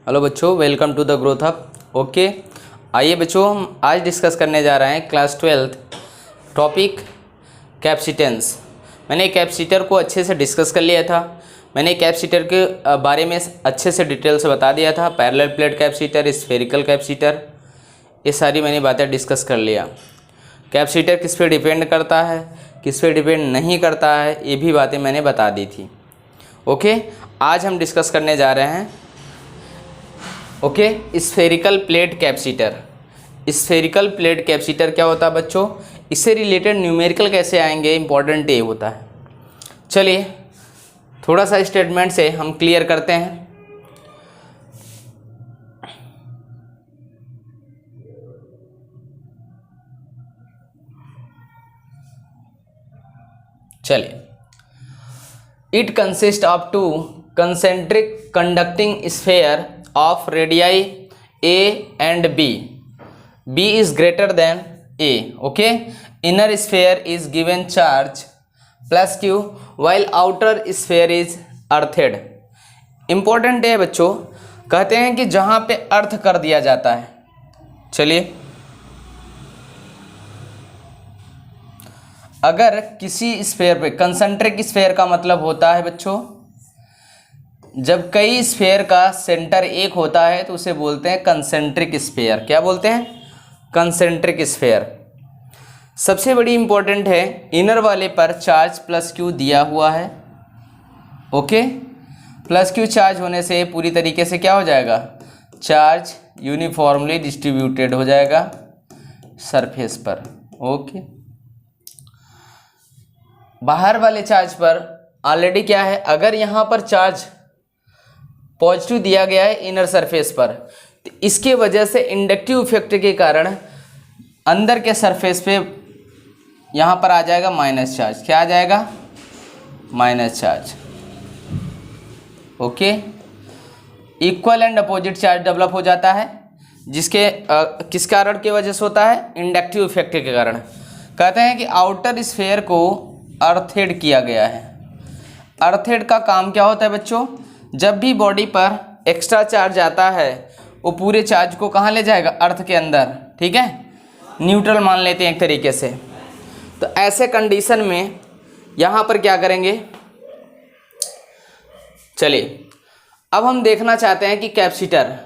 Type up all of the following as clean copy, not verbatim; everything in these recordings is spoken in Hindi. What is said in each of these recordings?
हेलो बच्चों, welcome to the growth hub. Okay, आइए बच्चों, हम आज डिस्कस करने जा रहे हैं क्लास 12 टॉपिक कैपेसिटेंस। मैंने कैपेसिटर को अच्छे से डिस्कस कर लिया था। मैंने कैपेसिटर के बारे में अच्छे से डिटेल से बता दिया था। Parallel plate capacitor, spherical capacitor, ये सारी मैंने बातें डिस्कस कर लिया। कैपेसिटर किस पे डिपेंड करता है, किस पे डिपेंड नहीं करता है, ये भी बातें मैंने बता दी थी। ओके, आज हम डिस्कस करने जा रहे हैं spherical plate capacitor. Spherical plate capacitor क्या होता है बच्चों, इससे रिलेटेड न्यूमेरिकल कैसे आएंगे, इंपॉर्टेंट ये होता है। चलिए थोड़ा सा स्टेटमेंट से हम क्लियर करते हैं। चलिए, it consist of two concentric conducting sphere of radii A and B. B is greater than A. Okay, inner sphere is given charge plus Q while outer sphere is earthed. Important है बच्चों, कहते हैं कि जहाँ पे अर्थ कर दिया जाता है। चलिए, अगर किसी स्फेयर पे, कंसेंट्रिक स्फेयर का मतलब होता है बच्चों जब कई स्फेयर का सेंटर एक होता है तो उसे बोलते हैं कंसेंट्रिक स्फेयर। क्या बोलते हैं? Concentric sphere. सबसे बड़ी इंपॉर्टेंट है, इनर वाले पर चार्ज प्लस क्यू दिया हुआ है। ओके, प्लस क्यू चार्ज होने से पूरी तरीके से क्या हो जाएगा, चार्ज यूनिफॉर्मली डिस्ट्रीब्यूटेड हो जाएगा सरफेस पर। ओके, बाहर वाले चार्ज पर ऑलरेडी क्या है, अगर यहाँ पर चार्ज पॉजिटिव दिया गया है इनर सरफेस पर, तो इसके वजह से इंडक्टिव इफेक्ट के कारण अंदर के सरफेस पे यहाँ पर आ जाएगा माइनस चार्ज। क्या आ जाएगा? Minus charge. Okay, equal and opposite charge develop हो जाता है, जिसके किस कारण की वजह से होता है, इंडक्टिव इफेक्ट के कारण। कहते हैं कि आउटर स्फेयर को अर्थेड किया गया है। अर्थेड का काम क्या होता है बच्चों, जब भी बॉडी पर एक्स्ट्रा चार्ज आता है वो पूरे चार्ज को कहाँ ले जाएगा, अर्थ के अंदर। ठीक है, न्यूट्रल मान लेते हैं एक तरीके से। तो ऐसे कंडीशन में यहाँ पर क्या करेंगे, चलिए अब हम देखना चाहते हैं कि कैपेसिटर,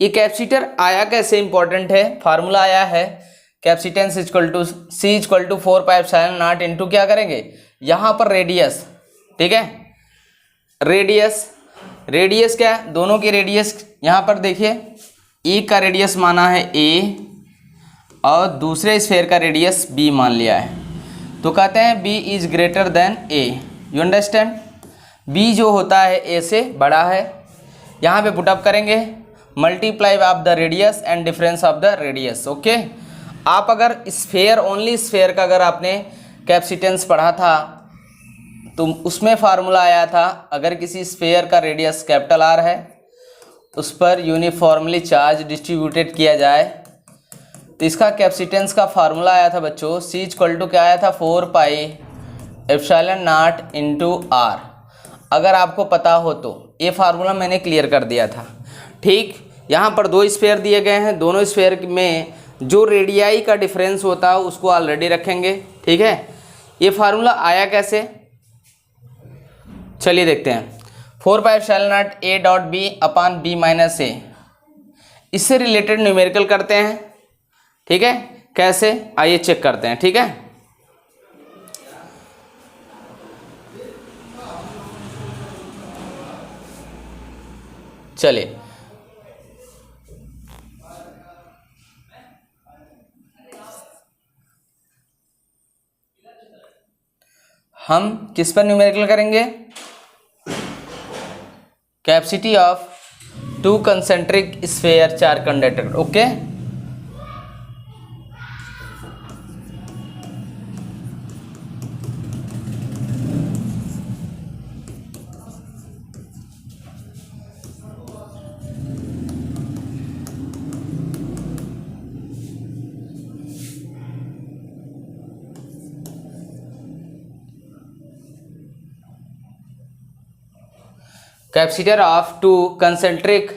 ये कैपेसिटर आया कैसे, इंपॉर्टेंट है। फार्मूला आया है capacitance equal to C equal to 4πε0 into क्या करेंगे, यहाँ पर रेडियस। ठीक है, रेडियस क्या है, दोनों की रेडियस यहाँ पर देखिए, एक का रेडियस माना है A और दूसरे स्फेयर का रेडियस B मान लिया है। तो कहते हैं B is greater than A। You understand, B जो होता है A से बड़ा है। यहाँ पे पुटअप करेंगे, multiply of the radius and difference of the radius. Okay, आप अगर स्फेयर, ओनली स्फेयर का अगर आपने कैपेसिटेंस पढ़ा था तो उसमें फार्मूला आया था, अगर किसी स्फेयर का रेडियस कैपिटल R है उस पर यूनिफॉर्मली चार्ज डिस्ट्रीब्यूटेड किया जाए तो इसका कैपेसिटेंस का फार्मूला आया था बच्चों, C इक्वल टू क्या आया था, 4πε0 इंटू R। अगर आपको पता हो तो ये फार्मूला मैंने क्लियर कर दिया था। ठीक, यहाँ पर दो स्फेयर दिए गए हैं, दोनों स्फेयर में जो रेडियाई का डिफरेंस होता है उसको ऑलरेडी रखेंगे। ठीक है, ये फार्मूला आया कैसे, चलिए देखते हैं। 4πε0 A.B upon B minus A, इससे रिलेटेड न्यूमेरिकल करते हैं। ठीक है, कैसे, आइए चेक करते हैं। ठीक है, चलिए हम किस पर न्यूमेरिकल करेंगे, capacity of two concentric sphere चार conductor. Okay, capacitor of two concentric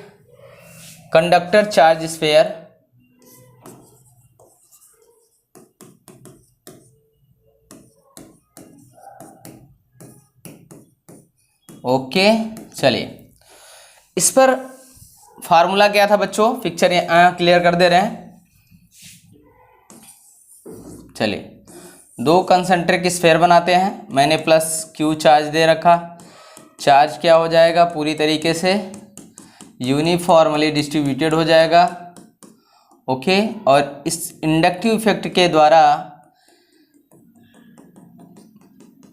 conductor charge sphere okay. चलिए इस पर फार्मूला क्या था बच्चों, पिक्चर क्लियर कर दे रहे हैं। चलिए दो कंसंट्रिक स्फीयर बनाते हैं, मैंने प्लस क्यू चार्ज दे रखा, चार्ज क्या हो जाएगा पूरी तरीके से यूनिफॉर्मली डिस्ट्रीब्यूटेड हो जाएगा ओके। और इस इंडक्टिव इफेक्ट के द्वारा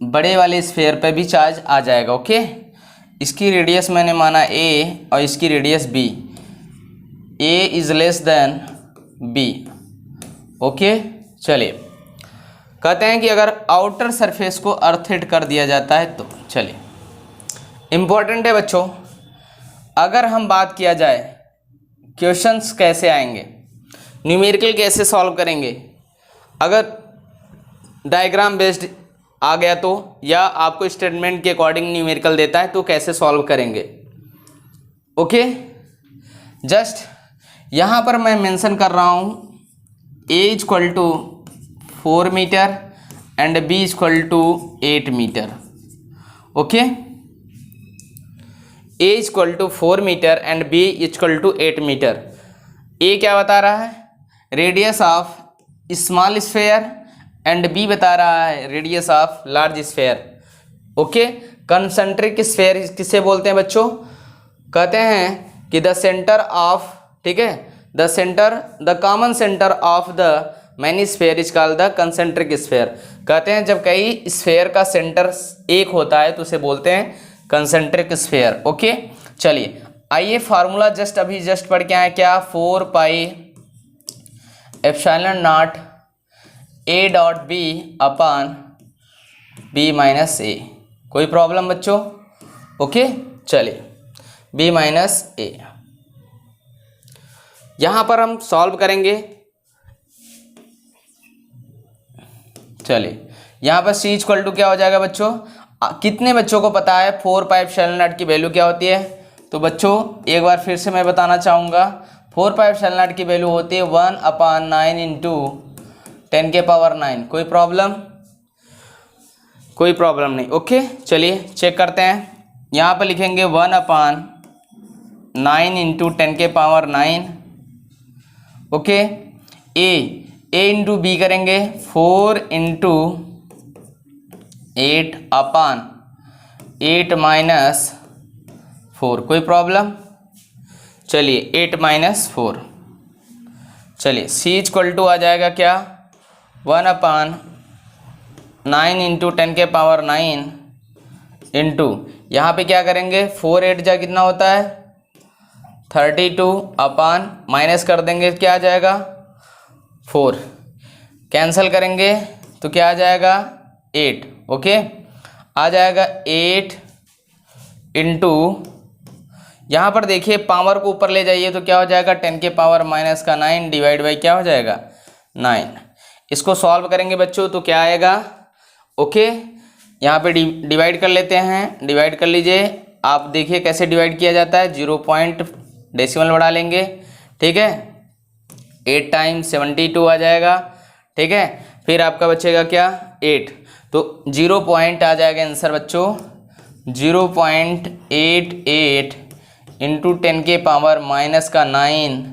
बड़े वाले स्फीयर पे भी चार्ज आ जाएगा ओके। इसकी रेडियस मैंने माना ए और इसकी radius B, A is less than B okay. चलिए कहते हैं कि अगर आउटर सरफेस को अर्थ हिट कर दिया जाता है तो, चलिए इम्पोर्टेंट है बच्चों, अगर हम बात किया जाए क्वेश्चंस कैसे आएंगे, न्यूमेरिकल कैसे सॉल्व करेंगे, अगर डायग्राम बेस्ड आ गया तो, या आपको स्टेटमेंट के अकॉर्डिंग न्यूमेरिकल देता है तो कैसे सॉल्व करेंगे ओके। जस्ट यहाँ पर मैं मेंशन कर रहा हूँ A equal to 4 metre and B equal to 8 metre okay. A equal to 4 metre and B equal to 8 metre. A क्या बता रहा है, radius of small sphere and B बता रहा है radius of large sphere okay. Concentric sphere किसे बोलते हैं बच्चों, कहते हैं कि द सेंटर ऑफ, ठीक है, the centre, the common centre of the many sphere is called the concentric sphere. कहते हैं जब कई स्फीयर का सेंटर एक होता है तो उसे बोलते हैं कंसंट्रिक स्फीयर ओके। चलिए आइए फार्मूला जस्ट अभी जस्ट पढ़ के आए क्या, 4 pi epsilon naught A dot B upon B minus A. कोई प्रॉब्लम बच्चों ओके। चलिए बी माइनस ए यहां पर हम सॉल्व करेंगे। चलिए यहां पर सी इक्वल टू क्या हो जाएगा बच्चों, कितने बच्चों को पता है 4 पाई एप्सिलॉन नॉट की वैल्यू क्या होती है, तो बच्चों एक बार फिर से मैं बताना चाहूँगा 4 पाई एप्सिलॉन नॉट की वैल्यू होती है 1/9 इंटू 10 के पावर 9। कोई प्रॉब्लम, कोई प्रॉब्लम नहीं ओके। चलिए चेक करते हैं, यहाँ पर लिखेंगे 1/9 इंटू 10 के पावर 9 ओके। ए इंटू बी करेंगे 4 इंटू 8 अपॉन 8 माइनस 4। कोई प्रॉब्लम, चलिए 8 माइनस 4। चलिए सी इक्वल टू आ जाएगा क्या, 1/9 इंटू 10 के पावर 9 इंटू, यहाँ पे क्या करेंगे 4 8 जा कितना होता है 32 अपॉन माइनस कर देंगे क्या आ जाएगा 4, कैंसिल करेंगे तो क्या आ जाएगा 8 ओके। आ जाएगा 8 इंटू, यहाँ पर देखिए पावर को ऊपर ले जाइए तो क्या हो जाएगा 10 के पावर माइनस का 9 डिवाइड बाई क्या हो जाएगा 9। इसको सॉल्व करेंगे बच्चों तो क्या आएगा ओके। यहाँ पे डिवाइड कर लेते हैं, डिवाइड कर लीजिए। आप देखिए कैसे डिवाइड किया जाता है, 0 पॉइंट डेसिमल बढ़ा लेंगे ठीक है, 8 टाइम्स 72 आ जाएगा ठीक है। फिर आपका बचेगा क्या 8, तो 0 पॉइंट आ जाएगा आंसर बच्चों 0.88 इंटू 10 के पावर माइनस का 9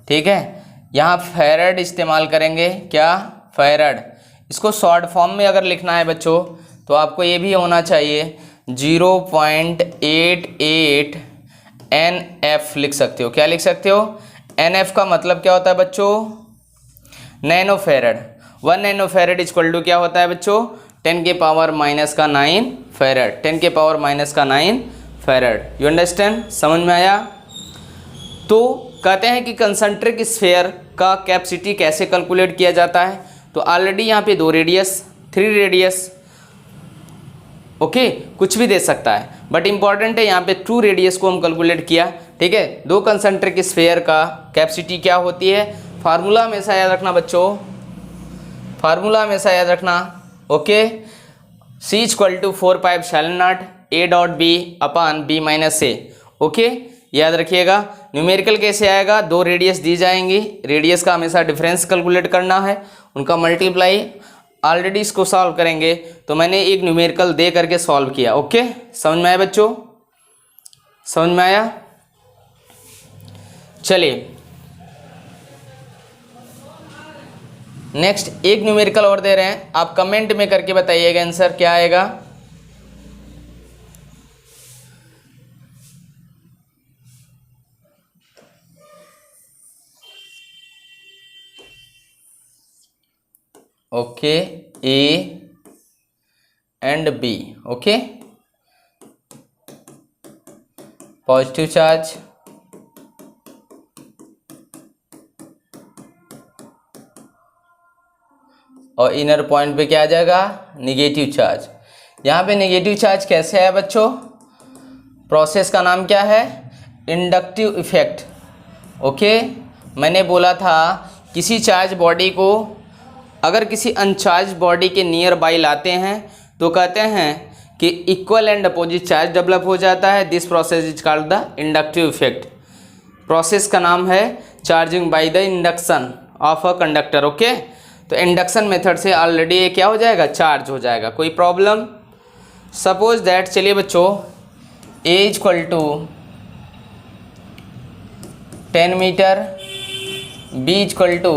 ठीक है। यहाँ फैरड इस्तेमाल करेंगे, क्या फैरड। इसको शॉर्ट फॉर्म में अगर लिखना है बच्चों तो आपको ये भी होना चाहिए 0.88 NF लिख सकते हो। क्या लिख सकते हो, NF का मतलब क्या होता है बच्चों nano farad. 1 nano farad equal to क्या होता है बच्चों 10 के पावर माइनस का 9 फैरड, 10 के पावर माइनस का 9 फैरड। यू अंडरस्टैंड, समझ में आया। तो कहते हैं कि कंसंट्रिक स्फीयर का कैपेसिटी कैसे कैलकुलेट किया जाता है, तो ऑलरेडी यहाँ पे 2 रेडियस 3 रेडियस ओके कुछ भी दे सकता है, बट इंपॉर्टेंट है यहाँ पे 2 रेडियस को हम कैलकुलेट किया ठीक है। 2 कंसंट्रिक स्फीयर का कैपेसिटी क्या होती है, फार्मूला हमेशा याद रखना बच्चों, फार्मूला हमेशा याद रखना okay. C equal to 4 pi epsilon naught A dot B upon B minus A okay, याद रखिएगा। न्यूमेरिकल कैसे आएगा, दो रेडियस दी जाएंगी, रेडियस का हमेशा डिफरेंस कैलकुलेट करना है, उनका मल्टीप्लाई। ऑलरेडी इसको सॉल्व करेंगे, तो मैंने एक न्यूमेरिकल दे करके सॉल्व किया। ओके, समझ में आया बच्चों, समझ में आया। चलिए नेक्स्ट एक न्यूमेरिकल और दे रहे हैं, आप कमेंट में करके बताइएगा आंसर क्या आएगा। Okay, A and B, okay, positive charge और इनर पॉइंट पे क्या आ जाएगा, निगेटिव चार्ज। यहाँ पे निगेटिव चार्ज कैसे है बच्चों, प्रोसेस का नाम क्या है, इंडक्टिव इफेक्ट। ओके, मैंने बोला था किसी चार्ज बॉडी को अगर किसी अनचार्ज बॉडी के नियर बाई लाते हैं तो कहते हैं कि equal and opposite charge develop हो जाता है। This process is called the inductive effect. Process का नाम है charging by the induction of a conductor. Okay, तो इंडक्शन मेथड से ऑलरेडी ये क्या हो जाएगा, चार्ज हो जाएगा, कोई प्रॉब्लम। सपोज दैट, चलिए बच्चों, A equal to 10 metre, B equal to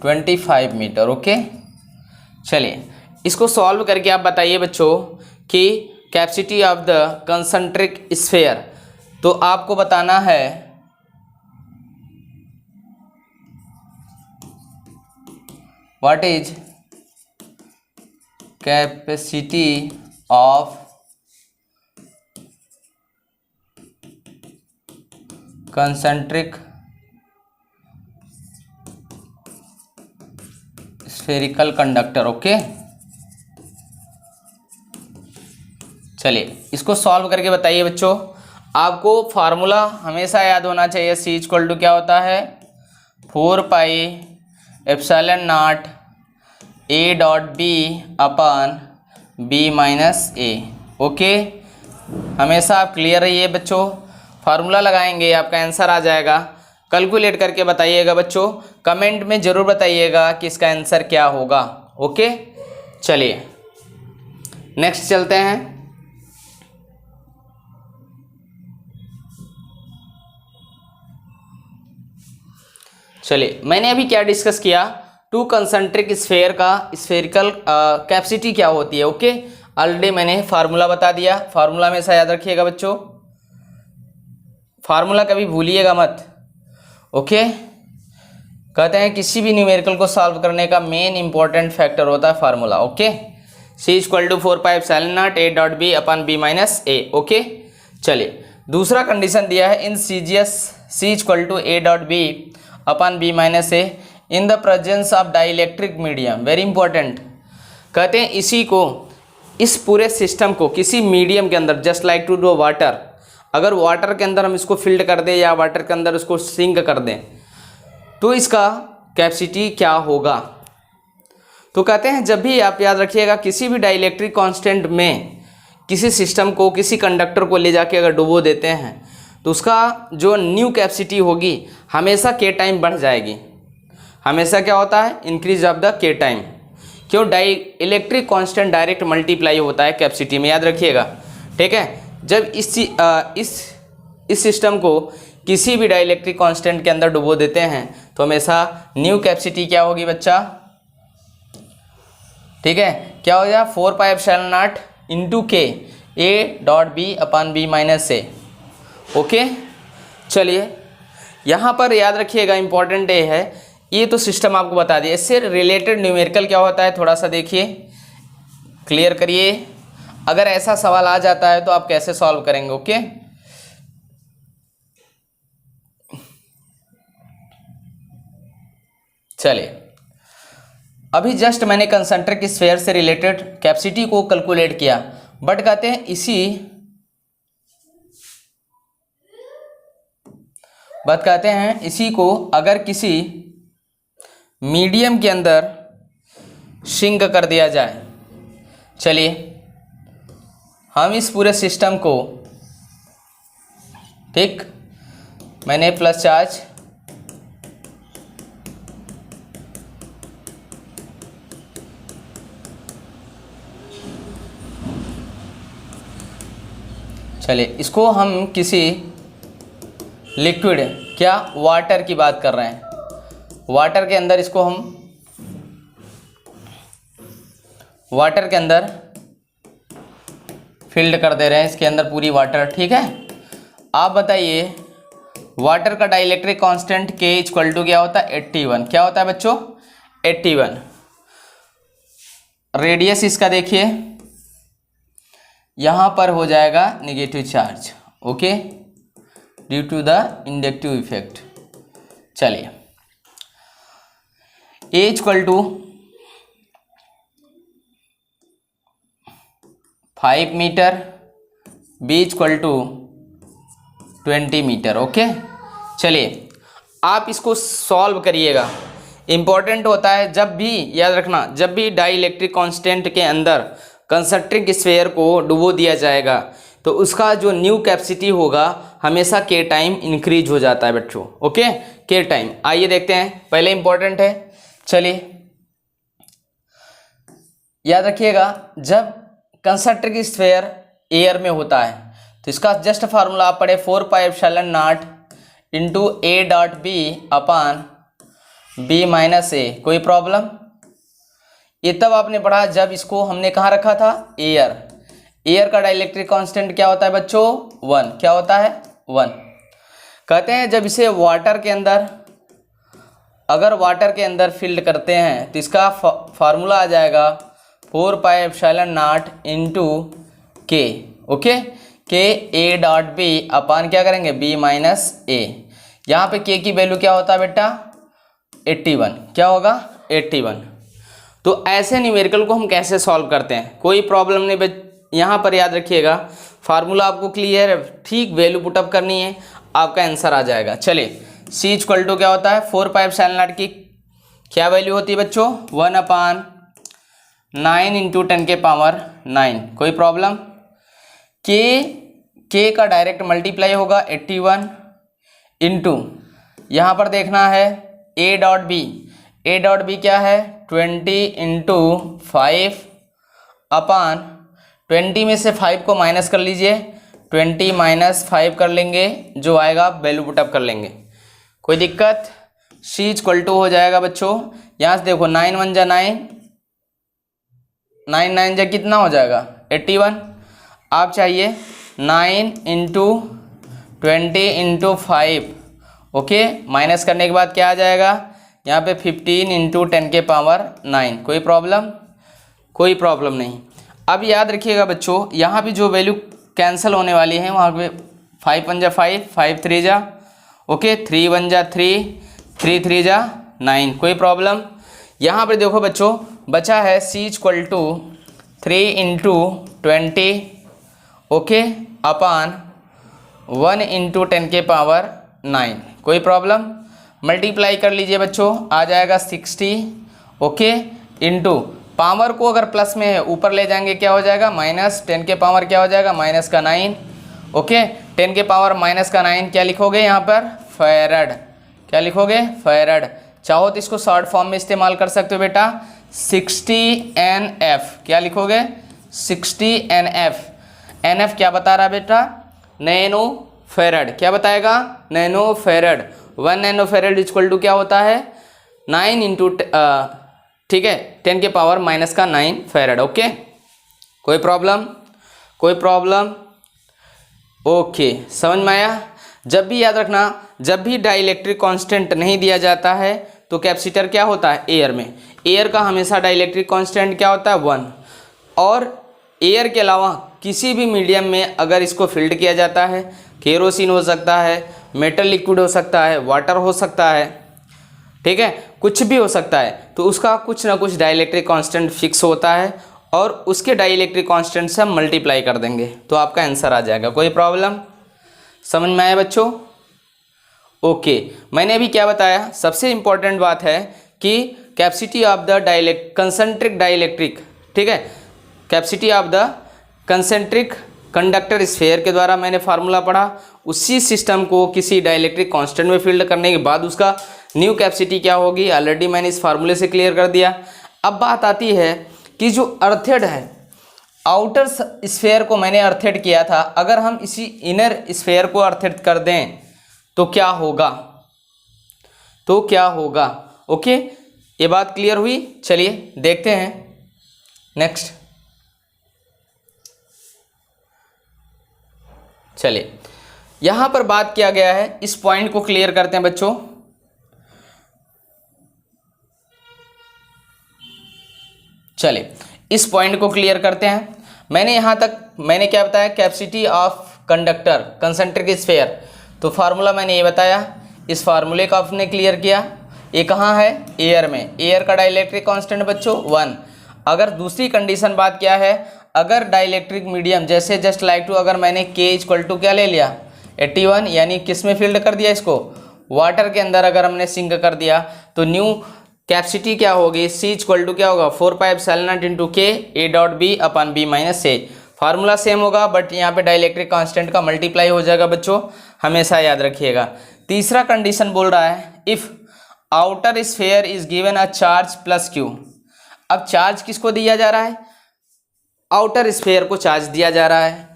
25 metre. Okay, चलिए इसको सॉल्व करके आप बताइए बच्चों कि capacity of the concentric sphere, तो आपको बताना है what is capacity of concentric spherical conductor. Okay, चलिए इसको सॉल्व करके बताइए बच्चों। आपको फार्मूला हमेशा याद होना चाहिए, सी इक्वल टू क्या होता है, 4 pi epsilon naught A dot B upon B minus A. Okay, हमेशा आप क्लियर रहिए बच्चों, फार्मूला लगाएंगे आपका आंसर आ जाएगा। कैलकुलेट करके बताइएगा बच्चों, कमेंट में ज़रूर बताइएगा कि इसका आंसर क्या होगा। ओके, चलिए नेक्स्ट चलते हैं। चलिए मैंने अभी क्या डिस्कस किया, टू कंसंट्रिक स्फेयर का स्फेरिकल कैपेसिटी क्या होती है। ओके, ऑलरेडी मैंने फार्मूला बता दिया, फार्मूला हमेशा याद रखिएगा बच्चों, फार्मूला कभी भूलिएगा मत। ओके, कहते हैं किसी भी न्यूमेरिकल को सॉल्व करने का मेन इंपॉर्टेंट फैक्टर होता है formula. Okay, C equal to 4 pi epsilon naught A dot B upon B minus A. Okay, चलिए दूसरा कंडीशन दिया है, in CGS C equal to A dot B upon B minus A in the presence of dielectric medium. Very important, कहते हैं इसी को, इस पूरे सिस्टम को किसी मीडियम के अंदर, just like to do water, अगर वाटर के अंदर हम इसको फिल्ड कर दें या वाटर के अंदर इसको सिंक कर दें तो इसका कैपेसिटी क्या होगा। तो कहते हैं जब भी आप याद रखिएगा किसी भी डाइलेक्ट्रिक कांस्टेंट में किसी सिस्टम को, किसी कंडक्टर को ले जाके अगर डुबो देते हैं तो उसका जो न्यू कैपेसिटी होगी हमेशा के टाइम बढ़ जाएगी। हमेशा क्या होता है, इंक्रीज ऑफ द के टाइम। क्यों, इलेक्ट्रिक कांस्टेंट डायरेक्ट मल्टीप्लाई होता है कैपेसिटी में, याद रखिएगा। ठीक है, जब इस सिस्टम को किसी भी डाइलेक्ट्रिक कांस्टेंट के अंदर डुबो देते हैं तो हमेशा न्यू कैपेसिटी क्या होगी बच्चा, ठीक है, क्या हो जाएगा, 4 pi epsilon naught into K A dot B upon B minus A. Okay, चलिए यहाँ पर याद रखिएगा इंपॉर्टेंट ये है, ये तो सिस्टम आपको बता दिया, इससे रिलेटेड न्यूमेरिकल क्या होता है थोड़ा सा देखिए, क्लियर करिए। अगर ऐसा सवाल आ जाता है तो आप कैसे सॉल्व करेंगे। ओके, चलिए अभी जस्ट मैंने कंसंट्रिक स्फीयर से रिलेटेड कैपेसिटी को कैलकुलेट किया, बट कहते हैं इसी बात कहते हैं इसी को अगर किसी मीडियम के अंदर सिंक कर दिया जाए। चलिए हम इस पूरे सिस्टम को, ठीक, मैंने प्लस चार्ज चलिए इसको हम किसी लिक्विड, क्या वाटर की बात कर रहे हैं, वाटर के अंदर इसको हम वाटर के अंदर फिल्ड कर दे रहे हैं, इसके अंदर पूरी वाटर, ठीक है। आप बताइए वाटर का dielectric constant K equal to क्या होता है 81, क्या होता है बच्चों 81। रेडियस इसका देखिए यहाँ पर हो जाएगा negative charge, okay, due to the inductive effect. चलिए A equal to 5 metre, B equal to 20 metre, okay. चलिए आप इसको सॉल्व करिएगा। इम्पॉर्टेंट होता है जब भी, याद रखना, जब भी डाइलेक्ट्रिक कांस्टेंट के अंदर कंसंट्रिक स्फीयर को डुबो दिया जाएगा तो उसका जो न्यू कैपेसिटी होगा हमेशा के टाइम इंक्रीज हो जाता है बच्चों, ओके, के टाइम। आइए देखते हैं, पहले इंपॉर्टेंट है। चलिए याद रखिएगा जब कंसंट्रिक स्फीयर एयर में होता है तो इसका जस्ट फार्मूला आप पढ़े 4πε0 into A dot B upon B minus A। कोई प्रॉब्लम? ये तब आपने पढ़ा जब इसको हमने कहाँ रखा था, एयर। एयर का डाइलेक्ट्रिक कांस्टेंट क्या होता है बच्चों 1, क्या होता है 1। कहते हैं जब इसे वाटर के अंदर, अगर वाटर के अंदर फिल्ड करते हैं तो इसका फार्मूला आ जाएगा 4πε0 into K, okay, K A dot B upon क्या करेंगे B माइनस A। यहाँ पे K की वैल्यू क्या होता है बेटा 81, क्या होगा 81। तो ऐसे न्यूमेरिकल को हम कैसे सॉल्व करते हैं, कोई प्रॉब्लम नहीं। यहाँ पर याद रखिएगा फार्मूला आपको क्लियर है, ठीक वैल्यू पुटअप करनी है, आपका आंसर आ जाएगा। चलिए C इक्वल टू क्या होता है 4πε0 की क्या वैल्यू होती है बच्चों 1/9 इंटू 10 के पावर 9। कोई प्रॉब्लम? K का डायरेक्ट मल्टीप्लाई होगा 81 इंटू, यहाँ पर देखना है A dot B। A dot B क्या है 20 इंटू 5 अपान 20 में से 5 को माइनस कर लीजिए, 20 माइनस 5 कर लेंगे, जो आएगा वैल्यू पुटअप कर लेंगे। कोई दिक्कत? C इक्वल टू हो जाएगा बच्चों, यहाँ से देखो 9 1 जा 9, 9 9 जा कितना हो जाएगा 81। आप चाहिए 9 इंटू 20 इंटू 5, ओके, माइनस करने के बाद क्या आ जाएगा यहाँ पे 15 इंटू 10 के पावर 9। कोई प्रॉब्लम? कोई प्रॉब्लम नहीं। अब याद रखिएगा बच्चों यहाँ भी जो वैल्यू कैंसिल होने वाली है वहाँ पे 5 1 जा 5, 5 3 जा, ओके, 3 1 जा 3, 3 3 जा 9। कोई प्रॉब्लम? यहाँ पर देखो बच्चों बचा है C equal to 3 into 20, okay, upon 1 into 10 के पावर 9। कोई प्रॉब्लम? मल्टीप्लाई कर लीजिए बच्चों, आ जाएगा 60, ओके, इंटू पावर को अगर प्लस में है ऊपर ले जाएंगे क्या हो जाएगा माइनस, 10 के पावर क्या हो जाएगा माइनस का 9, ओके, 10 के पावर माइनस का 9 क्या लिखोगे यहाँ पर फैरड, क्या लिखोगे फैरड। चाहो तो इसको शॉर्ट फॉर्म में इस्तेमाल कर सकते हो बेटा 60 NF, क्या लिखोगे 60 NF। NF क्या बता रहा है बेटा नैनो फेरड, क्या बताएगा nano farad. 1 nano farad equal to क्या होता है 9 इंटू, ठीक है, 10 के पावर माइनस का 9 फेरड, ओके। कोई प्रॉब्लम? कोई प्रॉब्लम? ओके, समझ में आया। जब भी याद रखना जब भी डाइलेक्ट्रिक कांस्टेंट नहीं दिया जाता है तो कैपेसिटर क्या होता है एयर में, एयर का हमेशा डाइलेक्ट्रिक कांस्टेंट क्या होता है 1। और एयर के अलावा किसी भी मीडियम में अगर इसको फिल्ड किया जाता है, केरोसिन हो सकता है, मेटल लिक्विड हो सकता है, वाटर हो सकता है, ठीक है, कुछ भी हो सकता है, तो उसका कुछ ना कुछ डाइलेक्ट्रिक कांस्टेंट फिक्स होता है और उसके डाइलेक्ट्रिक कांस्टेंट से हम मल्टीप्लाई कर देंगे तो आपका आंसर आ जाएगा। कोई प्रॉब्लम? समझ में आया बच्चों? ओके, मैंने अभी क्या बताया, सबसे इम्पोर्टेंट बात है कि capacity of the concentric dielectric, ठीक है, capacity of the concentric conductor sphere के द्वारा मैंने फार्मूला पढ़ा। उसी सिस्टम को किसी डाइलेक्ट्रिक कांस्टेंट में फील्ड करने के बाद उसका न्यू कैपेसिटी क्या होगी, ऑलरेडी मैंने इस फार्मूले से क्लियर कर दिया। अब बात आती है कि जो अर्थेड है, आउटर स्फेयर को मैंने अर्थेड किया था, अगर हम इसी इनर स्फेयर को अर्थेड कर दें तो क्या होगा, तो क्या होगा। ओके, ये बात क्लियर हुई। चलिए देखते हैं नेक्स्ट। चलिए यहां पर बात किया गया है, इस पॉइंट को क्लियर करते हैं बच्चों। चलिए इस पॉइंट को क्लियर करते हैं। मैंने यहां तक मैंने क्या बताया, capacity of conductor concentric sphere, तो फार्मूला मैंने ये बताया, इस फार्मूले को आपने क्लियर किया। ये कहाँ है, एयर में, एयर का डाइलेक्ट्रिक कांस्टेंट बच्चों 1। अगर दूसरी कंडीशन बात क्या है, अगर डाइलेक्ट्रिक मीडियम जैसे जस्ट लाइक टू, अगर मैंने K इक्वल टू क्या ले लिया 81, यानी किस में फील्ड कर दिया इसको, वाटर के अंदर अगर हमने सिंक कर दिया, तो न्यू कैपेसिटी क्या होगी, C इक्वल टू क्या होगा 4πε0 into K A dot B upon B minus A। Formula same होगा बट यहाँ पे डाइलेक्ट्रिक कांस्टेंट का मल्टीप्लाई हो जाएगा बच्चों, हमेशा याद रखिएगा। तीसरा कंडीशन बोल रहा है, if outer sphere is given a charge plus Q। अब चार्ज किसको दिया जा रहा है, आउटर स्फेयर को चार्ज दिया जा रहा है,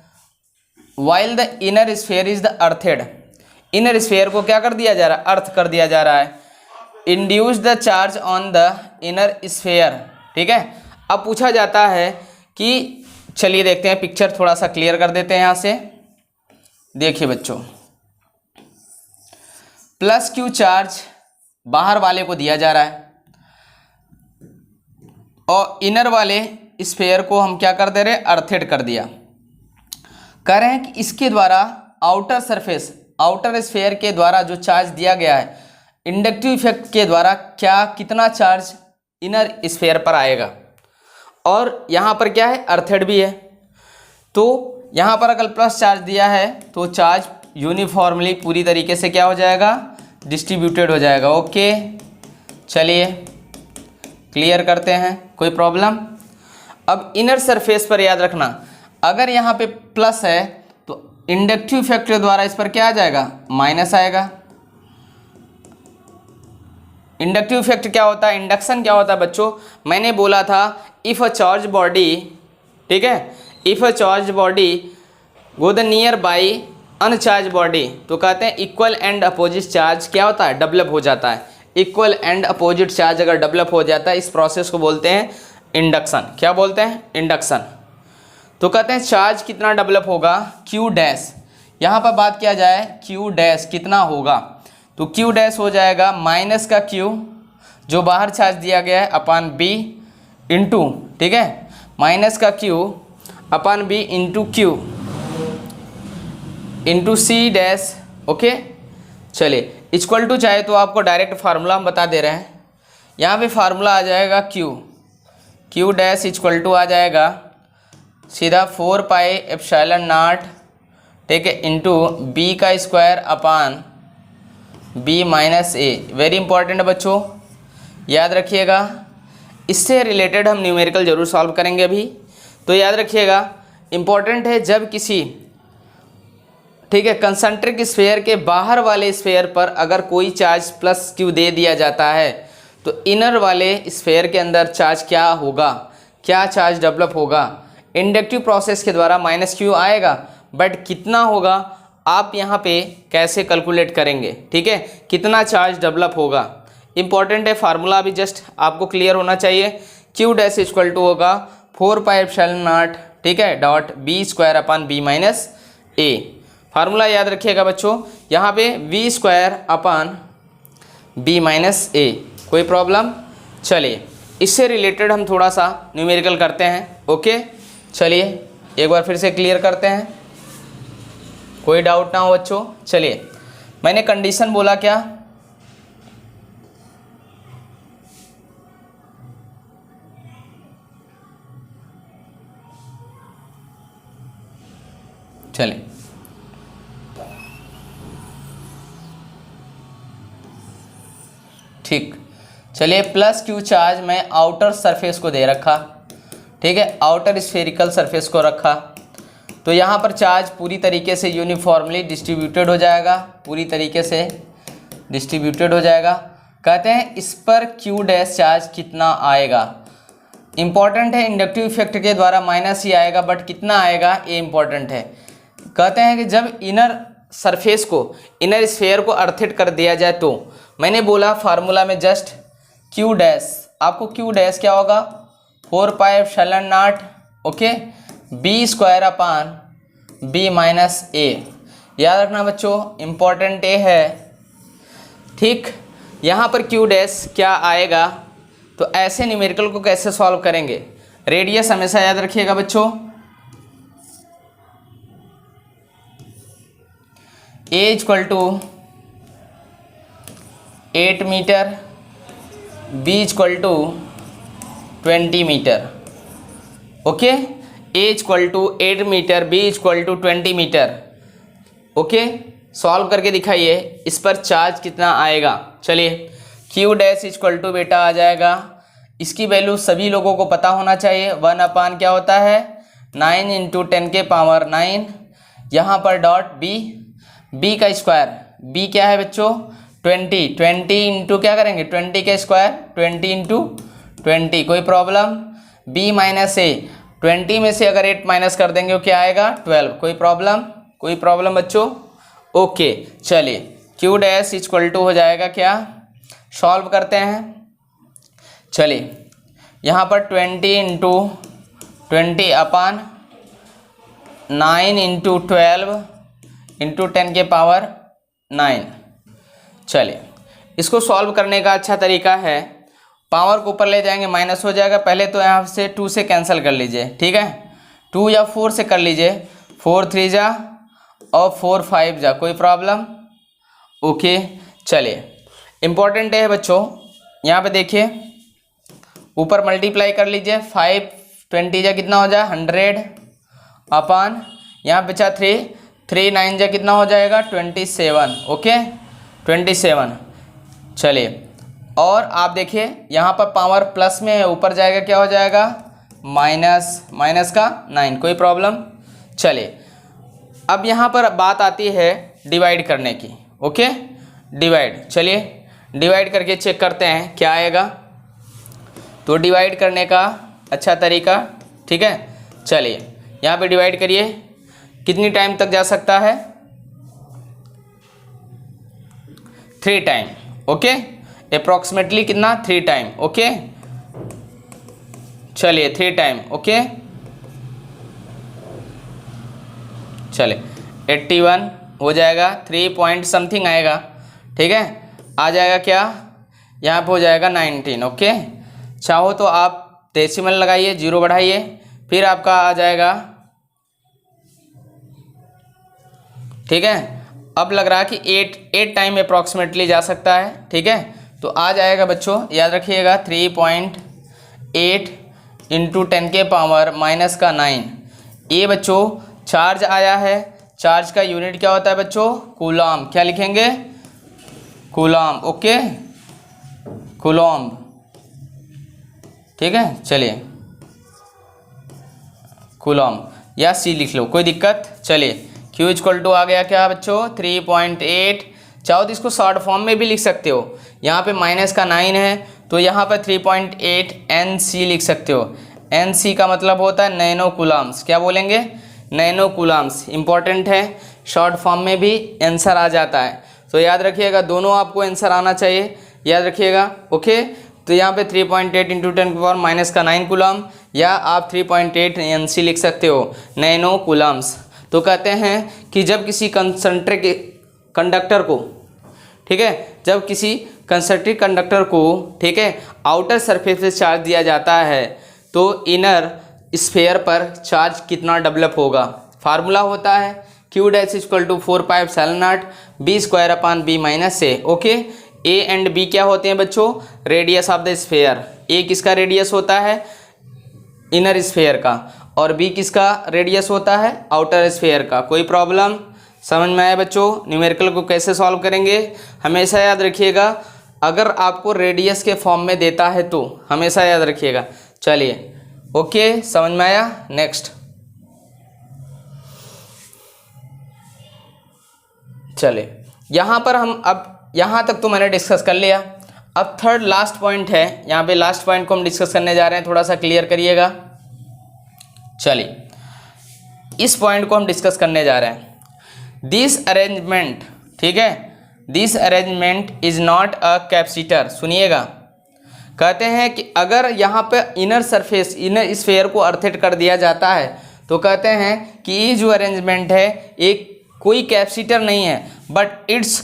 while the inner sphere is the earthed. Inner sphere को क्या कर दिया जा रहा है, अर्थ कर दिया जा रहा है। Induce the charge on the inner sphere, ठीक है। अब पूछा जाता है कि, चलिए देखते हैं, पिक्चर थोड़ा सा क्लियर कर देते हैं यहाँ से। देखिए बच्चों, प्लस Q चार्ज बाहर वाले को दिया जा रहा है और इनर वाले स्फेयर को हम क्या कर दे रहे हैं, अर्थेड कर दिया। कह रहे हैं कि इसके द्वारा आउटर सरफेस, आउटर स्फेयर के द्वारा जो चार्ज दिया गया है, इंडक्टिव इफेक्ट के द्वारा क्या कितना चार्ज इनर स्फेयर पर आएगा, और यहाँ पर क्या है, अर्थेड भी है। तो यहाँ पर अगर प्लस चार्ज दिया है तो चार्ज यूनिफॉर्मली पूरी तरीके से क्या हो जाएगा, डिस्ट्रीब्यूटेड हो जाएगा। ओके, चलिए क्लियर करते हैं, कोई प्रॉब्लम। अब इनर सरफेस पर याद रखना, अगर यहाँ पे प्लस है तो इंडक्टिव इफेक्ट के द्वारा इस पर क्या आ जाएगा, माइनस आएगा। इंडक्टिव इफेक्ट क्या होता है, इंडक्शन क्या होता है बच्चों, मैंने बोला था इफ़ अ चार्ज बॉडी, ठीक है, if a charge body go the near by uncharged body, तो कहते हैं इक्वल एंड अपोजिट चार्ज क्या होता है, डेवलप हो जाता है। इक्वल एंड अपोजिट चार्ज अगर डेवलप हो जाता है, इस प्रोसेस को बोलते हैं इंडक्शन। क्या बोलते हैं, इंडक्शन। तो कहते हैं चार्ज कितना डेवलप होगा, Q डैश। यहाँ पर बात किया जाए Q डैश कितना होगा, तो Q डैश हो जाएगा माइनस का Q जो बाहर चार्ज दिया गया है अपान B इंटू, ठीक है, माइनस का Q अपान B into Q into C dash. Okay, चलिए इक्वल टू, चाहे तो आपको डायरेक्ट फार्मूला हम बता दे रहे हैं। यहाँ पे फार्मूला आ जाएगा Q डैश इक्वल टू आ जाएगा सीधा 4πε0, ठीक है, इंटू B का square upon B minus A। Very important बच्चों, याद रखिएगा। इससे रिलेटेड हम न्यूमेरिकल जरूर सॉल्व करेंगे अभी, तो याद रखिएगा इंपॉर्टेंट है। जब किसी, ठीक है, कंसेंट्रिक स्फेयर के बाहर वाले स्फेयर पर अगर कोई चार्ज प्लस Q दे दिया जाता है तो इनर वाले स्फेयर के अंदर चार्ज क्या होगा, क्या चार्ज डेवलप होगा, इंडक्टिव प्रोसेस के द्वारा माइनस Q आएगा, बट कितना होगा आप यहाँ पे कैसे कैलकुलेट करेंगे, ठीक है, कितना चार्ज डेवलप होगा, इंपॉर्टेंट है। फार्मूला अभी जस्ट आपको क्लियर होना चाहिए। Q डैश इक्वल टू होगा 4πε0, ठीक है, dot B square upon B minus A। Formula याद रखिएगा बच्चों, यहाँ पे V square upon B minus A। कोई प्रॉब्लम। चलिए इससे रिलेटेड हम थोड़ा सा न्यूमेरिकल करते हैं। ओके, चलिए एक बार फिर से क्लियर करते हैं, कोई डाउट ना हो बच्चों। चलिए मैंने कंडीशन बोला क्या, चलिए ठीक, चलिए प्लस क्यू चार्ज मैं आउटर सरफेस को दे रखा, ठीक है, आउटर स्फेरिकल सरफेस को रखा, तो यहाँ पर चार्ज पूरी तरीके से यूनिफॉर्मली डिस्ट्रीब्यूटेड हो जाएगा, पूरी तरीके से डिस्ट्रीब्यूटेड हो जाएगा। कहते हैं इस पर क्यू डैश चार्ज कितना आएगा। इम्पॉर्टेंट है, इंडक्टिव इफेक्ट के द्वारा माइनस ही आएगा, बट कितना आएगा ये इम्पॉर्टेंट है। कहते हैं कि जब इनर सरफेस को, इनर स्फेयर को अर्थित कर दिया जाए तो मैंने बोला फार्मूला में जस्ट क्यू डैश, आपको क्यू डैश क्या होगा 4πε0 okay B square upon B minus A. याद रखना बच्चों, इम्पॉर्टेंट ए है, ठीक। यहाँ पर क्यू डैश क्या आएगा, तो ऐसे न्यूमेरिकल को कैसे सॉल्व करेंगे। रेडियस हमेशा याद रखिएगा बच्चों, A equal to 8 metre, B equal to 20 metre, okay. A equal to 8 metre, B equal to 20 metre, okay. Solve करके दिखाइए इस पर चार्ज कितना आएगा। चलिए क्यू डैश इक्वल टू बेटा आ जाएगा, इसकी वैल्यू सभी लोगों को पता होना चाहिए, 1 अपान क्या होता है 9 इंटू 10 के पावर 9, यहाँ पर डॉट बी का स्क्वायर, बी क्या है बच्चों 20 इंटू क्या करेंगे 20 का स्क्वायर 20 इंटू 20, कोई प्रॉब्लम। बी माइनस ए, 20 में से अगर 8 माइनस कर देंगे वो क्या आएगा 12, कोई प्रॉब्लम बच्चों, ओके। चलिए क्यू डैश इक्वल टू हो जाएगा क्या, सॉल्व करते हैं। चलिए यहाँ पर 20 इंटू 20 अपान 9 इंटू 12 इंटू 10 के पावर 9। चलिए इसको सॉल्व करने का अच्छा तरीका है, पावर को ऊपर ले जाएंगे माइनस हो जाएगा, पहले तो यहाँ से 2 से कैंसिल कर लीजिए, ठीक है, 2 या 4 से कर लीजिए, 4 3 जा और 4 5 जा, कोई प्रॉब्लम, ओके। चलिए इम्पोर्टेंट है बच्चों, यहाँ पे देखिए ऊपर मल्टीप्लाई कर लीजिए, 5 20 जा कितना हो जाए 100 अपान यहाँ बचा 3 9 जा कितना हो जाएगा 27, ओके 27। चलिए और आप देखिए यहाँ पर पावर प्लस में है, ऊपर जाएगा क्या हो जाएगा माइनस का 9, कोई प्रॉब्लम। चलिए अब यहाँ पर बात आती है डिवाइड करने की, ओके डिवाइड। चलिए डिवाइड करके चेक करते हैं क्या आएगा, तो डिवाइड करने का अच्छा तरीका, ठीक है। चलिए यहाँ पे डिवाइड करिए, कितनी टाइम तक जा सकता है 3 टाइम, ओके, अप्रॉक्सीमेटली कितना 3 टाइम, ओके। चलिए 3 टाइम, ओके। चलिए 81 हो जाएगा, 3 पॉइंट समथिंग आएगा, ठीक है, आ जाएगा क्या यहाँ पे हो जाएगा 19, ओके। चाहो तो आप डेसिमल लगाइए, 0 बढ़ाइए, फिर आपका आ जाएगा, ठीक है। अब लग रहा है कि 8 टाइम अप्रॉक्सीमेटली जा सकता है, ठीक है, तो आ जाएगा बच्चों याद रखिएगा 3.8 इंटू 10 के पावर माइनस का 9। ये बच्चों चार्ज आया है, चार्ज का यूनिट क्या होता है बच्चों कूलॉम, क्या लिखेंगे कूलॉम, ओके कूलॉम, ठीक है। चलिए कूलॉम या सी लिख लो, कोई दिक्कत। चलिए Q इक्वल टू आ गया क्या बच्चों 3.8, चाहो तो इसको शॉर्ट फॉर्म में भी लिख सकते हो, यहाँ पे माइनस का 9 है तो यहाँ पर 3.8 NC लिख सकते हो। NC का मतलब होता है नैनो कूलम्स, क्या बोलेंगे नैनो कूलम्स, इंपॉर्टेंट है, शॉर्ट फॉर्म में भी आंसर आ जाता है, तो याद रखिएगा दोनों आपको आंसर आना चाहिए, याद रखिएगा, ओके। तो यहाँ पे 3.8 इंटू 10 की पावर माइनस का 9 कूलम, या आप 3.8 NC लिख सकते हो नैनो कूलम्स। तो कहते हैं कि जब किसी कंसंट्रिक कंडक्टर को, ठीक है, जब किसी कंसंट्रिक कंडक्टर को, ठीक है, आउटर सरफेस से चार्ज दिया जाता है तो इनर स्फेयर पर चार्ज कितना डेवलप होगा। फार्मूला होता है Q dash equal to 4πε0 B square upon B minus A, okay. A and B क्या होते हैं बच्चों radius of the sphere, A किसका रेडियस होता है इनर स्फेयर का, और बी किसका रेडियस होता है आउटर स्फेयर का, कोई प्रॉब्लम, समझ में आया बच्चों। न्यूमेरिकल को कैसे सॉल्व करेंगे हमेशा याद रखिएगा, अगर आपको रेडियस के फॉर्म में देता है तो हमेशा याद रखिएगा। चलिए ओके, समझ में आया। नेक्स्ट चलिए, यहाँ पर हम अब यहाँ तक तो मैंने डिस्कस कर लिया। अब थर्ड लास्ट पॉइंट है, यहाँ पे लास्ट पॉइंट को हम डिस्कस करने जा रहे हैं, थोड़ा सा क्लियर करिएगा। चलिए इस पॉइंट को हम डिस्कस करने जा रहे हैं। दिस अरेंजमेंट, ठीक है, this arrangement is not a capacitor. सुनिएगा, कहते हैं कि अगर यहाँ पे इनर सरफेस, इनर स्फीयर को अर्थित कर दिया जाता है तो कहते हैं कि ये जो अरेंजमेंट है एक कोई कैपेसिटर नहीं है, but it's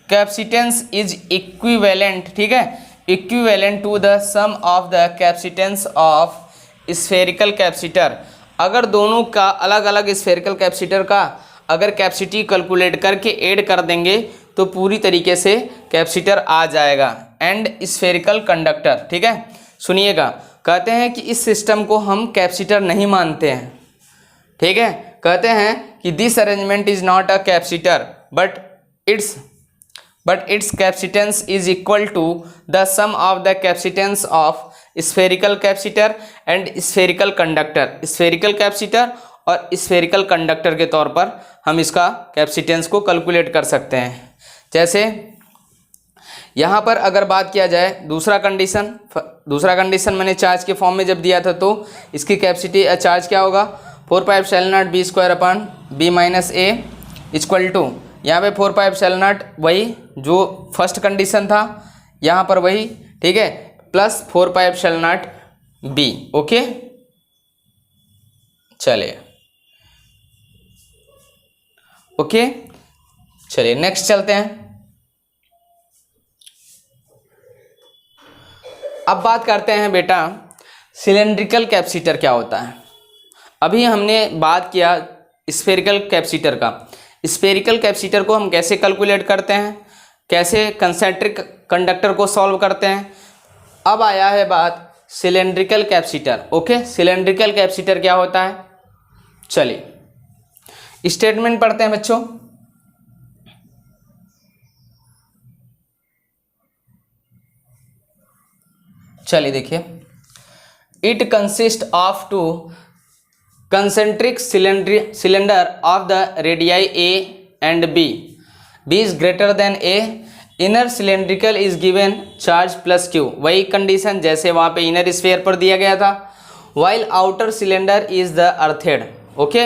capacitance is equivalent, ठीक है, equivalent to the sum of the capacitance of spherical capacitor. अगर दोनों का अलग अलग स्फेरिकल कैपेसिटर का अगर कैपेसिटी कैलकुलेट करके ऐड कर देंगे तो पूरी तरीके से कैपेसिटर आ जाएगा। एंड स्फेरिकल कंडक्टर, ठीक है, सुनिएगा, कहते हैं कि इस सिस्टम को हम कैपेसिटर नहीं मानते हैं, ठीक है, कहते हैं कि this arrangement is not a capacitor but it's capacitance is equal to the sum of the capacitance of spherical capacitor and spherical conductor. Spherical capacitor और स्फेरिकल कंडक्टर के तौर पर हम इसका कैपेसिटेंस को कैलकुलेट कर सकते हैं। जैसे यहाँ पर अगर बात किया जाए दूसरा कंडीशन मैंने चार्ज के फॉर्म में जब दिया था तो इसकी कैपेसिटी चार्ज क्या होगा, 4πε0b² minus A equal to, यहाँ पे 4πε0 वही जो फर्स्ट कंडीशन था, यहाँ पर वही, ठीक है, प्लस 4πε0b। ओके, चलिए ओके, चलिए नेक्स्ट चलते हैं। अब बात करते हैं बेटा सिलेंड्रिकल कैपेसिटर क्या होता है। अभी हमने बात किया स्फेरिकल कैपेसिटर का। स्फेरिकल कैपेसिटर को हम कैसे कैलकुलेट करते हैं, कैसे कंसेंट्रिक कंडक्टर को सॉल्व करते हैं। अब आया है बात cylindrical capacitor. Okay, cylindrical capacitor क्या होता है, चलिए स्टेटमेंट पढ़ते हैं बच्चों। चलिए देखिए, it consist of two concentric cylinder of the radii A and B. B is greater than A. Inner cylindrical is given charge plus Q. वही कंडीशन जैसे वहाँ पे इनर स्फीयर पर दिया गया था. While outer cylinder is the earthed. Okay.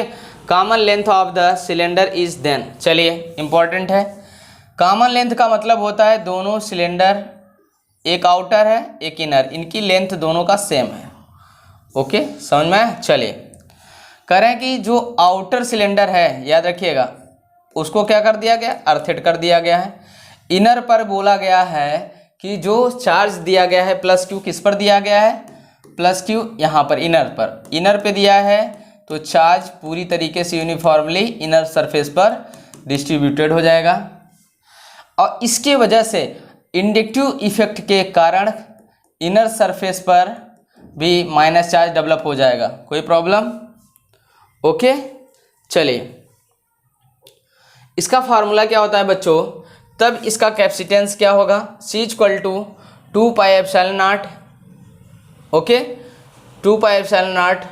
Common length of the cylinder is then. चलिए इम्पोर्टेंट है. कॉमन लेंथ का मतलब होता है दोनों सिलेंडर, एक आउटर है एक इनर, इनकी लेंथ दोनों का सेम है. ओके, समझ में. चलिए कह रहे हैं कि जो आउटर सिलेंडर है, याद रखिएगा, उसको क्या कर दिया गया, अर्थेड कर दिया गया है. इनर पर बोला गया है कि जो चार्ज दिया गया है प्लस क्यू, किस पर दिया गया है, प्लस क्यू यहाँ पर इनर पर, इनर पे दिया है तो चार्ज पूरी तरीके से यूनिफॉर्मली इनर सरफेस पर डिस्ट्रीब्यूटेड हो जाएगा. और इसके वजह से इंडक्टिव इफेक्ट के कारण इनर सरफेस पर भी माइनस चार्ज डेवलप हो जाएगा. कोई प्रॉब्लम. ओके, चलिए इसका फार्मूला क्या होता है बच्चों, तब इसका कैपेसिटेंस क्या होगा, C equal to 2πε0. Okay, 2πε0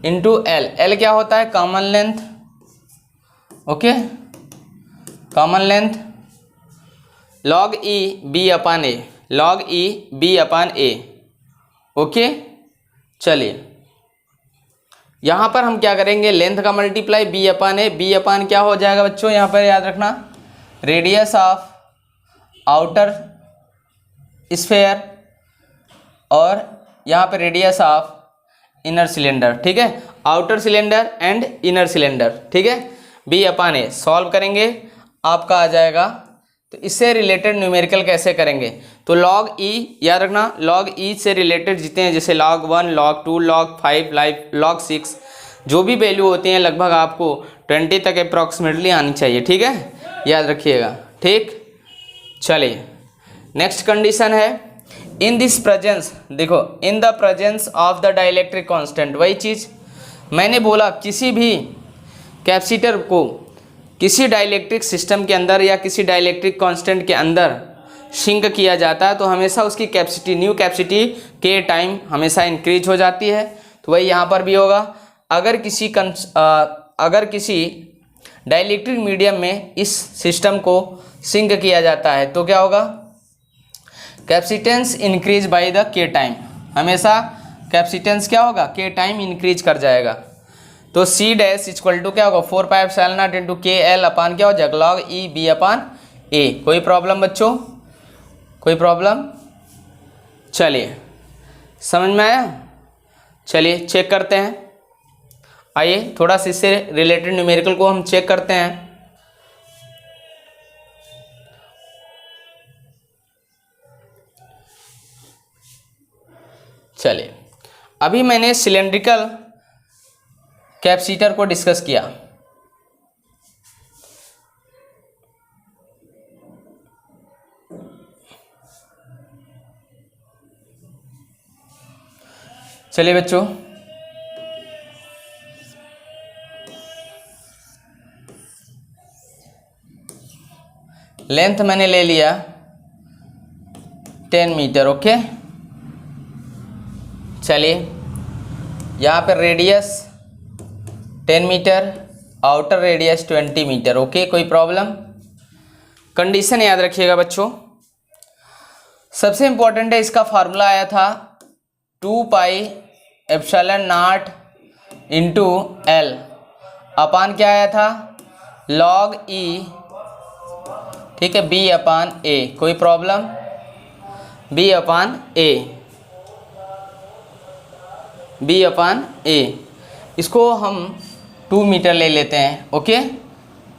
into L. L क्या होता है, common length. Okay, common length log E B अपान A, log E B अपान A. ओके, चलिए यहाँ पर हम क्या करेंगे, लेंथ का multiply B upon A. B upon क्या हो जाएगा बच्चों, यहाँ पर याद रखना, रेडियस ऑफ आउटर स्फेयर और यहाँ पर रेडियस ऑफ इनर सिलेंडर. ठीक है, outer cylinder and inner cylinder. ठीक है, बी अपान ए सॉल्व करेंगे आपका आ जाएगा. तो इससे रिलेटेड न्यूमेरिकल कैसे करेंगे, तो लॉग ई याद रखना, लॉग ई से रिलेटेड जितने हैं जैसे log 1, log 2, log 5, log 6 जो भी वैल्यू होती हैं लगभग आपको 20 तक अप्रॉक्सीमेटली आनी चाहिए. ठीक है, याद रखिएगा. ठीक, चलिए नेक्स्ट कंडीशन है, इन दिस प्रेजेंस, देखो इन the presence of the dielectric constant. वही चीज़ मैंने बोला, किसी भी कैपेसिटर को किसी डाइलेक्ट्रिक सिस्टम के अंदर या किसी डाइलेक्ट्रिक कांस्टेंट के अंदर सिंक किया जाता है तो हमेशा उसकी कैपेसिटी, न्यू कैपेसिटी के टाइम हमेशा इंक्रीज हो जाती है। तो वही यहाँ पर भी होगा। अगर किसी डाइलेक्ट्रिक मीडियम में इस सिस्टम को सिंक किया जाता है तो क्या होगा, कैपेसिटेंस इंक्रीज बाय द के टाइम, हमेशा कैपेसिटेंस क्या होगा, के टाइम इंक्रीज कर जाएगा। तो सी डैश इक्वल टू क्या होगा, 4 पाई एप्सिलॉन नॉट इंटू के एल अपान क्या हो जाएगा, लॉग ई बी अपान ए। कोई प्रॉब्लम बच्चों, कोई प्रॉब्लम? चलिए समझ में आया। चलिए चेक करते हैं, आइए थोड़ा सा इससे रिलेटेड न्यूमेरिकल को हम चेक करते हैं। चलिए अभी मैंने सिलेंड्रिकल कैपेसिटर को डिस्कस किया। चलिए बच्चों, लेंथ मैंने ले लिया 10 मीटर। ओके, चलिए यहाँ पर radius 10 metre, outer radius 20 metre. Okay, कोई प्रॉब्लम? कंडीशन याद रखिएगा बच्चों, सबसे इंपॉर्टेंट है, इसका फार्मूला आया था 2 pi epsilon naught into L upon क्या आया था, लॉग ई, ठीक है, बी अपान ए। कोई problem? B upon A, B upon ए। इसको हम 2 मीटर ले लेते हैं। ओके,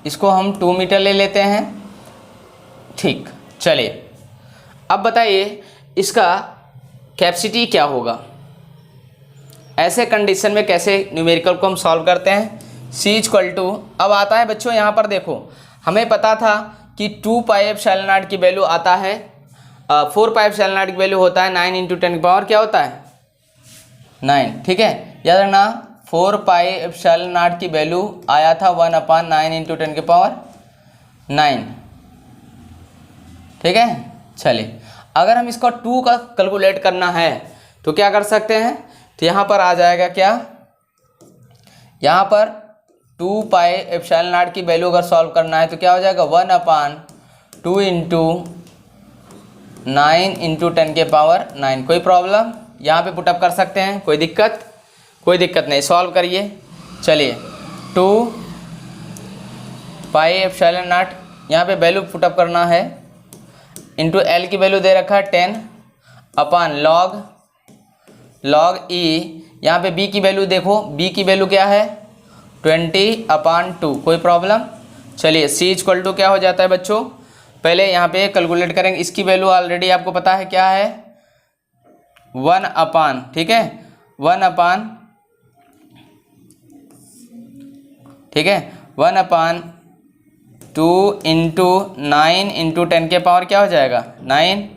इसको हम 2 मीटर ले लेते हैं। ठीक, चलिए अब बताइए इसका कैपेसिटी क्या होगा। ऐसे कंडीशन में कैसे न्यूमेरिकल को हम सॉल्व करते हैं। सी इक्वल टू, अब आता है बच्चों यहाँ पर देखो, हमें पता था कि 2 पाई एप्सिलॉन नॉट की वैल्यू आता है, 4 पाई एप्सिलॉन नॉट की वैल्यू होता है 9 इंटू 10 की पावर क्या होता है, 9। ठीक है, याद रखना 4 पाई एप्सिलॉन नॉट की वैल्यू आया था 1 अपान 9 इंटू 10 की पावर 9। ठीक है, चलिए अगर हम इसका 2 का कैलकुलेट करना है तो क्या कर सकते हैं, तो यहाँ पर आ जाएगा क्या, यहाँ पर 2 पाई एप्सिलॉन नॉट की वैल्यू अगर सॉल्व करना है तो क्या हो जाएगा 1 अपान 2 इंटू 9 इंटू 10 के पावर 9। कोई प्रॉब्लम? यहाँ पे पुटअप कर सकते हैं, कोई दिक्कत? कोई दिक्कत नहीं, सॉल्व करिए। चलिए 2 पाई एप्सिलॉन नॉट, यहाँ पे वैल्यू पुटअप करना है, इंटू एल की वैल्यू दे रखा है 10 अपान लॉग ई, यहाँ पे बी की वैल्यू देखो, बी की वैल्यू क्या है 20 अपान 2। कोई प्रॉब्लम? चलिए सी इक्वल टू क्या हो जाता है बच्चों, पहले यहाँ पे कैलकुलेट करेंगे, इसकी वैल्यू ऑलरेडी आपको पता है क्या है 1 अपान, ठीक है 1 अपान, ठीक है 1 अपान 2 इंटू 9 इंटू 10 के पावर क्या हो जाएगा 9,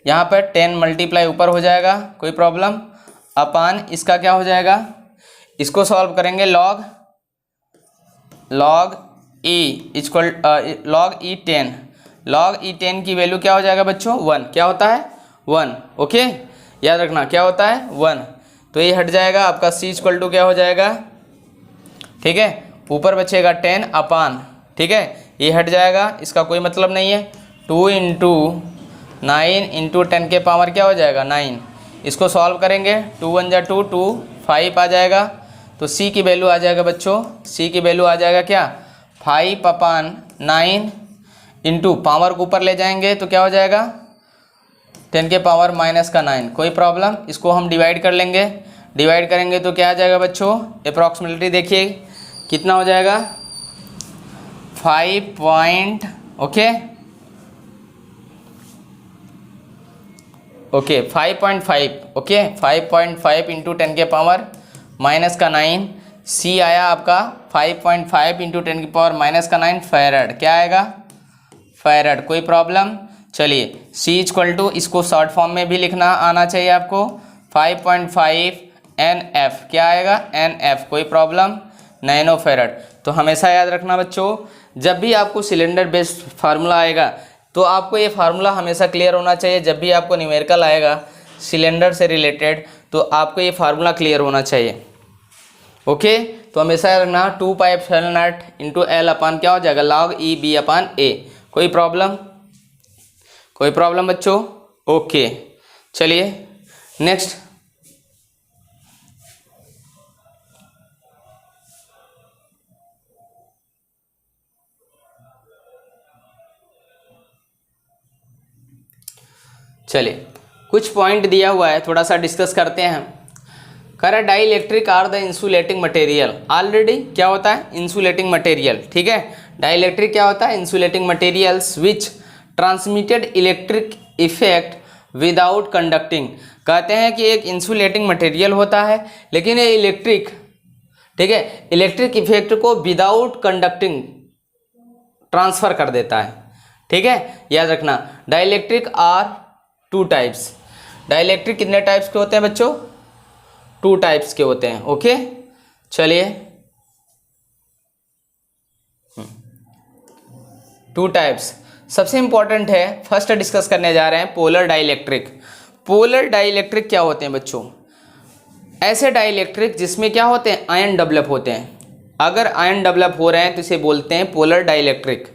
यहाँ पर 10 मल्टीप्लाई ऊपर हो जाएगा। कोई प्रॉब्लम? अपान इसका क्या हो जाएगा, इसको सॉल्व करेंगे लॉग ई इक्वल लॉग ई 10, लॉग ई 10 की वैल्यू क्या हो जाएगा बच्चों 1, क्या होता है 1। ओके, याद रखना क्या होता है 1। तो ये हट जाएगा, आपका सी इक्वल टू क्या हो जाएगा, ठीक है, ऊपर बचेगा 10 अपान, ठीक है, ये हट जाएगा, इसका कोई मतलब नहीं है, 2 इंटू 9 इंटू 10 के पावर क्या हो जाएगा 9। इसको सॉल्व करेंगे, 2 1 जा 2, 2 5 आ जाएगा। तो सी की वैल्यू आ जाएगा बच्चों, सी की वैल्यू आ जाएगा क्या 5 अपान 9 इंटू पावर को ऊपर ले जाएंगे तो क्या हो जाएगा 10 के पावर माइनस का 9। कोई प्रॉब्लम? इसको हम डिवाइड कर लेंगे, डिवाइड करेंगे तो क्या आ जाएगा बच्चों, अप्रॉक्सीमेटली देखिए कितना हो जाएगा 5 पॉइंट, ओके 5.5, ओके 5.5 इंटू 10 के पावर माइनस का 9। सी आया आपका 5.5 इंटू 10 की पावर माइनस का 9 फैरड, क्या आएगा फैरड। कोई प्रॉब्लम? चलिए सी इक्वल टू, इसको शॉर्ट फॉर्म में भी लिखना आना चाहिए आपको, 5.5 NF, क्या आएगा NF। कोई प्रॉब्लम? Nano farad. तो हमेशा याद रखना बच्चों, जब भी आपको सिलेंडर बेस्ड फार्मूला आएगा तो आपको ये फार्मूला हमेशा क्लियर होना चाहिए। जब भी आपको न्यूमेरिकल आएगा सिलेंडर से रिलेटेड तो आपको ये फार्मूला क्लियर होना चाहिए। ओके, तो हमेशा रखना 2 pi epsilon naught into L upon क्या हो जाएगा log ई बी अपान ए। कोई प्रॉब्लम बच्चों? ओके, चलिए नेक्स्ट। चलिए कुछ पॉइंट दिया हुआ है, थोड़ा सा डिस्कस करते हैं। कह dielectric are the insulating material. Already क्या होता है? Insulating material. ठीक है, डाई इलेक्ट्रिक क्या होता है? Insulating materials which transmitted electric effect without conducting. कहते हैं कि एक इंसुलेटिंग मटेरियल होता है लेकिन ये इलेक्ट्रिक, ठीक है, इलेक्ट्रिक इफेक्ट को विदाउट कंडक्टिंग ट्रांसफर कर देता है। ठीक है, याद रखना। Dielectric are 2 types. डाइलेक्ट्रिक कितने टाइप्स के होते हैं बच्चों? 2 टाइप्स के होते हैं। ओके, चलिए 2 टाइप्स। सबसे इंपॉर्टेंट है, फर्स्ट डिस्कस करने जा रहे हैं पोलर डाइलेक्ट्रिक। पोलर डाइलेक्ट्रिक क्या होते हैं बच्चों? ऐसे डाइलेक्ट्रिक जिसमें क्या होते हैं? आयन डेवलप होते हैं। अगर आयन डेवलप हो रहे हैं तो इसे बोलते हैं पोलर डाइलेक्ट्रिक।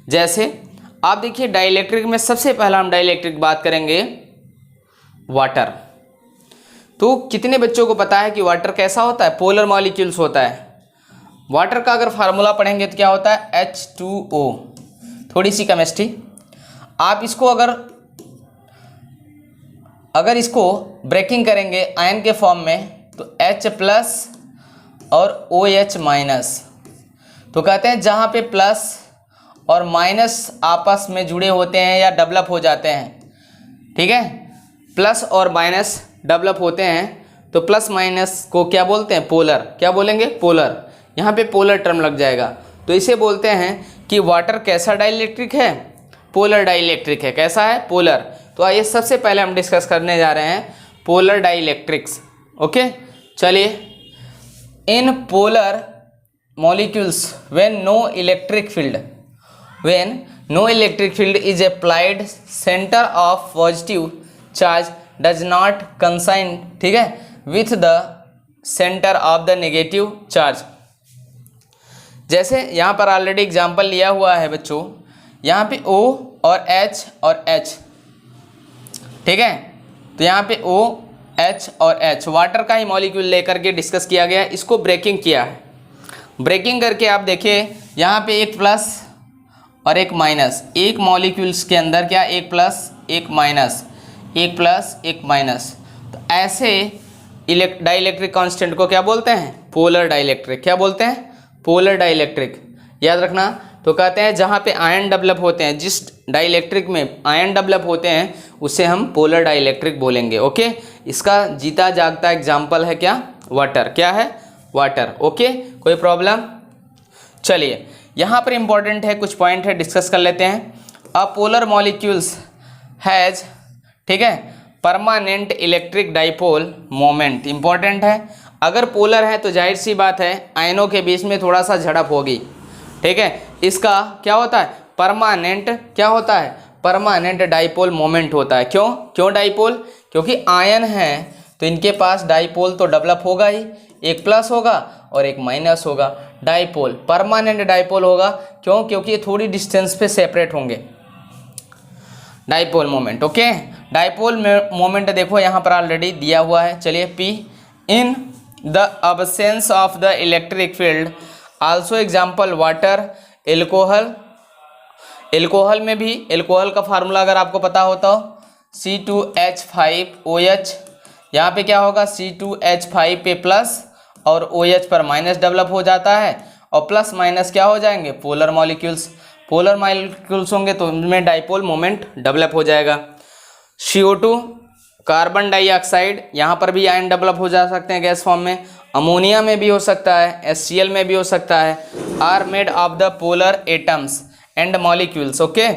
जैसे आप देखिए डाइलेक्ट्रिक में सबसे पहला हम डाइलेक्ट्रिक बात करेंगे वाटर। तो कितने बच्चों को पता है कि वाटर कैसा होता है? पोलर मॉलिक्यूल्स होता है। वाटर का अगर फार्मूला पढ़ेंगे तो क्या होता है? H2O। थोड़ी सी केमिस्ट्री, आप इसको अगर इसको ब्रेकिंग करेंगे आयन के फॉर्म में तो H+ और OH-। तो कहते हैं जहाँ पे प्लस और माइनस आपस में जुड़े होते हैं या डेवलप हो जाते हैं, ठीक है, प्लस और माइनस डेवलप होते हैं तो प्लस माइनस को क्या बोलते हैं? पोलर। क्या बोलेंगे? पोलर। यहाँ पे पोलर टर्म लग जाएगा तो इसे बोलते हैं कि वाटर कैसा डाइलेक्ट्रिक है? पोलर डाइलेक्ट्रिक है। कैसा है? पोलर। तो आइए सबसे पहले हम डिस्कस करने जा रहे हैं पोलर डाइलेक्ट्रिक्स। ओके, चलिए। In polar molecules when no electric field is applied centre of positive charge does not coincide, ठीक है, with the centre of the negative charge. जैसे यहाँ पर ऑलरेडी एग्जाम्पल लिया हुआ है बच्चों, यहाँ पे O और H और H, ठीक है, तो यहाँ पे O, H और H वाटर का ही मॉलिक्यूल लेकर के डिस्कस किया गया, इसको ब्रेकिंग किया है। ब्रेकिंग करके आप देखिए यहाँ पे एक प्लस और एक माइनस, एक मॉलिक्यूल्स के अंदर क्या? एक प्लस एक माइनस, एक प्लस एक माइनस। तो ऐसे डाइलेक्ट्रिक कांस्टेंट को क्या बोलते हैं? Polar dielectric. क्या बोलते हैं? Polar dielectric. याद रखना। तो कहते हैं जहाँ पे आयन डेवलप होते हैं, जिस डाइलेक्ट्रिक में आयन डेवलप होते हैं उसे हम पोलर डाइलेक्ट्रिक बोलेंगे। ओके, इसका जीता जागता एग्जाम्पल है क्या? वाटर। क्या है? वाटर। ओके, कोई प्रॉब्लम? चलिए यहाँ पर इंपॉर्टेंट है, कुछ पॉइंट है, डिस्कस कर लेते हैं। अ पोलर मॉलिक्यूल्स हैज, ठीक है, permanent electric dipole moment. Important है, अगर पोलर है तो जाहिर सी बात है आयनों के बीच में थोड़ा सा झड़प होगी, ठीक है। इसका क्या होता है? परमानेंट, क्या होता है? परमानेंट डाइपोल मोमेंट होता है। क्यों डाइपोल? क्योंकि आयन है तो इनके पास डाइपोल तो डेवलप होगा ही, एक प्लस होगा और एक माइनस होगा। डाइपोल, परमानेंट डाइपोल होगा। क्यों? क्योंकि ये थोड़ी डिस्टेंस पे सेपरेट होंगे। Dipole moment. Okay, dipole moment देखो यहाँ पर ऑलरेडी दिया हुआ है। चलिए, P in the absence of the electric field also example water, alcohol. Alcohol में भी, एल्कोहल का फार्मूला अगर आपको पता होता हो C2H5OH, यहाँ पे क्या होगा? C2H5 पे प्लस और OH पर माइनस डेवलप हो जाता है और प्लस माइनस क्या हो जाएंगे? Polar molecules. पोलर मॉलिक्यूल्स होंगे तो उनमें डाइपोल मोमेंट डेवलप हो जाएगा। CO2, कार्बन डाइऑक्साइड, यहाँ पर भी आयन डेवलप हो जा सकते हैं गैस फॉर्म में। अमोनिया में भी हो सकता है, HCl में भी हो सकता है। Are made of the polar atoms and molecules, okay,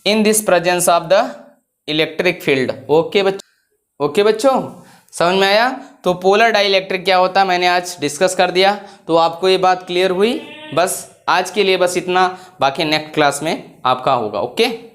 in this presence of the electric field. Okay बच्चों, समझ में आया? तो पोलर डाइलेक्ट्रिक क्या होता है मैंने आज डिस्कस कर दिया, तो आपको ये बात क्लियर हुई। बस आज के लिए बस इतना, बाकी नेक्स्ट क्लास में आपका होगा। ओके।